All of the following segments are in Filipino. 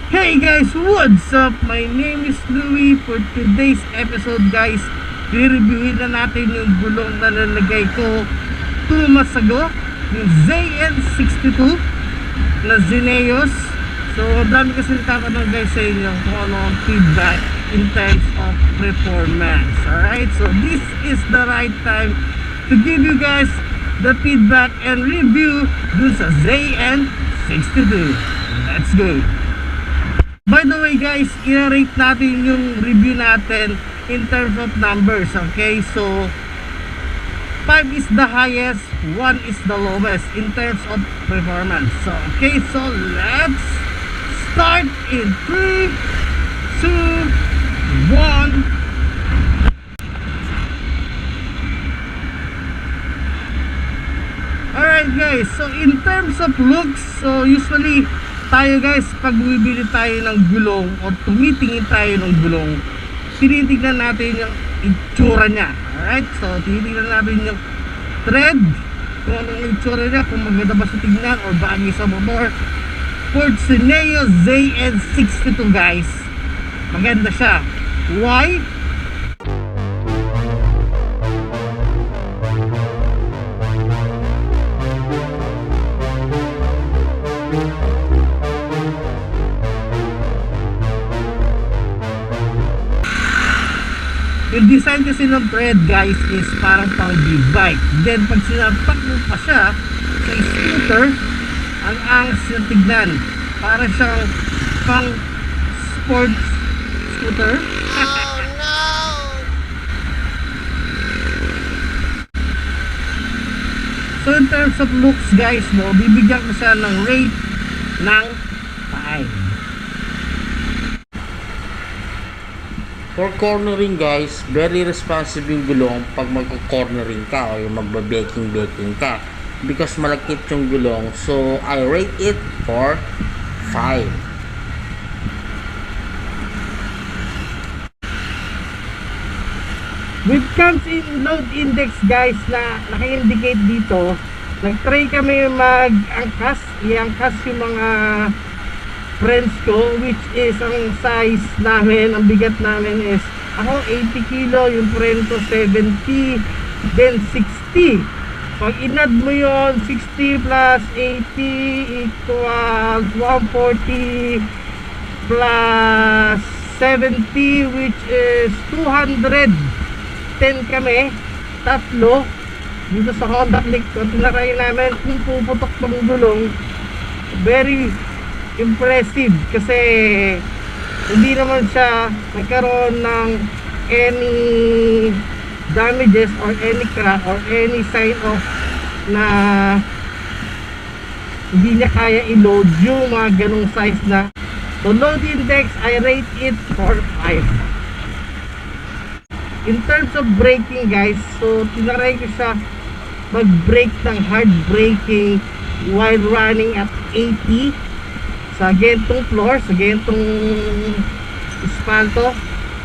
Hey guys, what's up? My name is Louie. For today's episode guys, i-reviewin na natin yung gulong na nalagay ko 2 months ago, yung ZN62 na Zineos. So, dami kasi nagtatanong guys sa inyo kung ano ang feedback in terms of performance. Alright, so this is the right time to give you guys the feedback and review dun sa ZN62. Let's go! By the way guys, i-rate natin yung review natin in terms of numbers, okay? So, 5 is the highest, 1 is the lowest in terms of performance. So, okay, so let's start in 3, 2, 1. Alright guys, so in terms of looks, so usually tayo guys, pag bumibili tayo ng gulong o tumitingin tayo ng gulong, tinitingnan natin yung itsura nya. Alright, so tinitingnan natin yung tread, kung anong itsura nya, kung maganda ba sa tingnan o bagay sa motor. Ford Cineo ZN62 guys, maganda siya. Why? Yung design kasi ng tread guys is parang pang bike. Then pag sinampak mo pa siya sa scooter, ang angas yung tignan. Para siyang pang sports scooter. Oh no! So in terms of looks guys, no, bibigyan ko siya ng rate ng 5. For cornering guys, very responsive yung gulong pag magko-cornering ka o yung magba-baking ka because malakit yung gulong. So I rate it for 5. With comes in load index guys na naka-indicate dito, nag-try kami mag-angkas, i-angkas yung mga friends ko, which is ang size namin, ang bigat namin is ako 80 kilo, yung friend ko 70, then 60. Pag inad mo yon 60 plus 80 equals 140 plus 70 which is 210 kami, tatlo dito sa Honda Click. Tinry namin kung puputok ng gulong, very impressive kasi hindi naman siya nagkaroon ng any damages or any crack or any sign of na hindi niya kaya i-load yung mga ganong size na. So load index, I rate it for 5. In terms of braking guys, so tinaray ko siya mag-brake ng hard braking while running at 80 sa gentong floor, sa gentong espalto,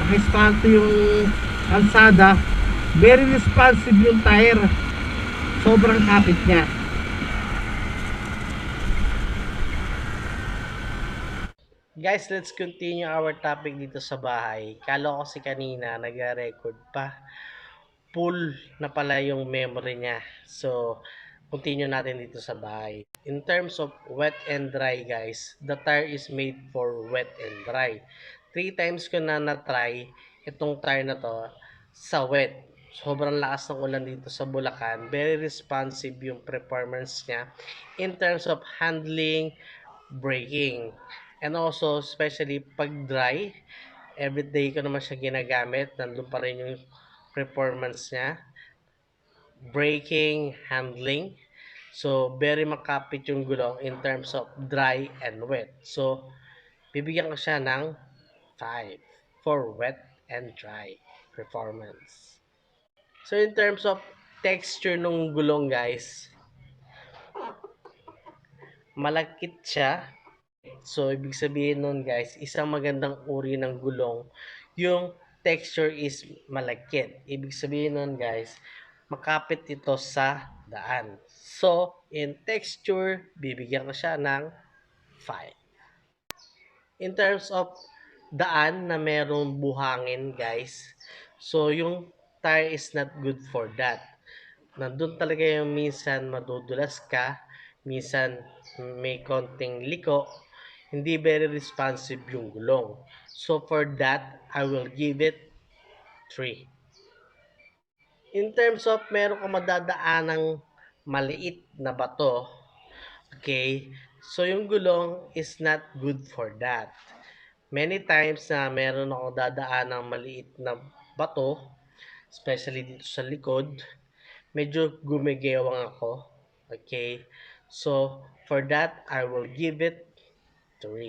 naka-espalto yung kalsada. Very responsive yung tire, sobrang kapit niya. Guys, let's continue our topic dito sa bahay. Kala ko kasi kanina nagre-record pa. Full na pala yung memory niya. So, continue natin dito sa bahay. In terms of wet and dry guys, the tire is made for wet and dry. 3 times ko na na-try itong tire na to sa wet. Sobrang lakas ng ulan dito sa Bulacan. Very responsive yung performance niya in terms of handling, braking. And also, especially pag dry, everyday ko naman siya ginagamit. Nandun pa rin yung performance niya. Braking, handling. So, very makapit yung gulong in terms of dry and wet. So, bibigyan ko siya ng 5 for wet and dry performance. So, in terms of texture ng gulong guys, malakit siya. So, ibig sabihin nun guys, isang magandang uri ng gulong, yung texture is malakit. Ibig sabihin nun guys, makapit ito sa daan. So, in texture, bibigyan ko siya ng 5. In terms of daan na merong buhangin, guys, so yung tire is not good for that. Nandun talaga yung minsan madudulas ka, minsan may konting liko, hindi very responsive yung gulong. So for that, I will give it 3. In terms of meron ka madadaanang maliit na bato, okay, so yung gulong is not good for that. Many times na meron ako dadaan ng maliit na bato, especially dito sa likod, medyo gumigewang ako. Okay? So, for that, I will give it 3.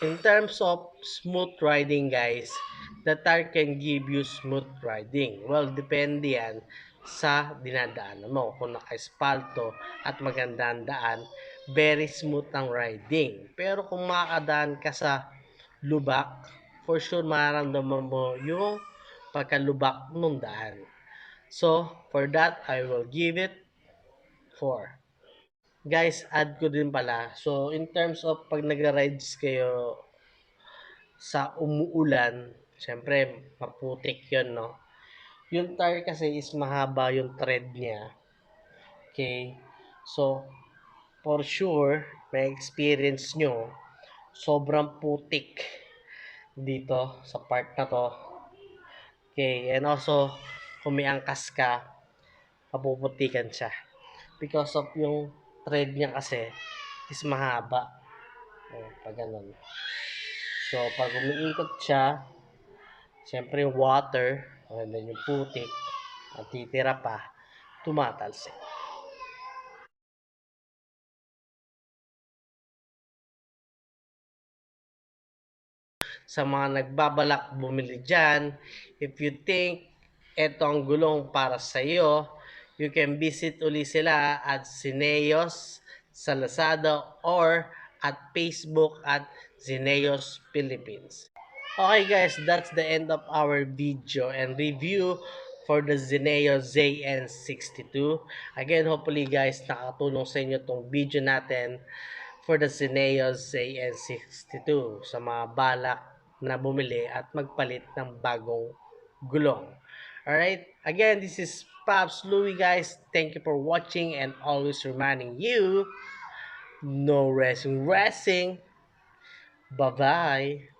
In terms of smooth riding, guys, the tire can give you smooth riding. Well, depende yan sa dinadaanan mo. Kung naka-espalto at maganda ang daan, very smooth ang riding. Pero kung makakadaan ka sa lubak, for sure mararamdaman mo yung pagkalubak ng daan. So, for that, I will give it 4. Guys, add ko din pala. So, in terms of pag nagra-rides kayo sa umuulan, syempre, maputik yun, no? Yung tire kasi is mahaba yung tread niya. Okay? So, for sure, may experience nyo, sobrang putik dito sa part na to. Okay, and also, kung may angkas ka, mapuputikan siya. Because of yung thread niya kasi is mahaba. O, pag ganun. So, pag umiikot siya, siyempre yung water, and then yung putik, at titira pa, tumatalsik. Sa mga nagbabalak bumili dyan, if you think eto ang gulong para sa iyo, you can visit uli sila at Zineos sa Lazada or at Facebook at Zineos Philippines. Okay guys, that's the end of our video and review for the Zeneo ZN62. Again, hopefully guys, nakatulong sa inyo tong video natin for the Zeneo ZN62 sa mga balak na bumili at magpalit ng bagong gulong. Alright, again, this is Pops Louie guys. Thank you for watching and always reminding you, no racing. Bye-bye.